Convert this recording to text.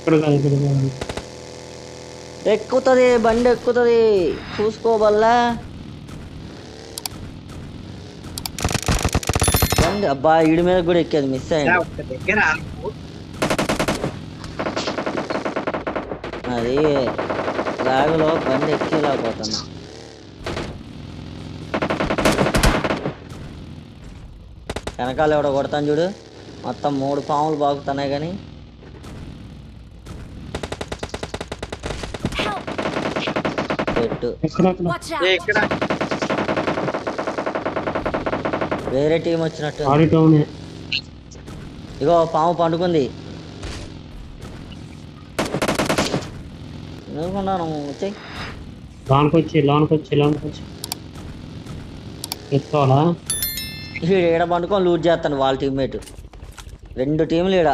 ఇక్కడ కాదు ఇక్కడ కాదు. ఎక్కుతుంది బండి ఎక్కుతుంది చూసుకోబల్లా బండి. అబ్బా ఈడి మీద కూడా ఎక్కేది మిస్ అయింది. ఒక్క దగ్గర ఆగు. అది లాగులో బండి ఎక్కేలాపోతున్నా. వెనకాల ఎవడో కొడతాను చూడు, మొత్తం 3 పాములు బాగుతున్నాయి కానీ. పెట్టు ఎక్కడెక్కడ Watch ఏ, out! ఇక్కడ వేరే టీం వచ్చినట్టు. ఆడి టౌన్ ఇగో పాము పండుకుంది. నువ్వుకున్నాను వచ్చాయి. లోనికి వచ్చి ఎత్తుకోవాలా? ఈడ పండుకొని లూట్ చేస్తాను వాళ్ళ టీమ్మేట్. 2 టీంలు ఈడ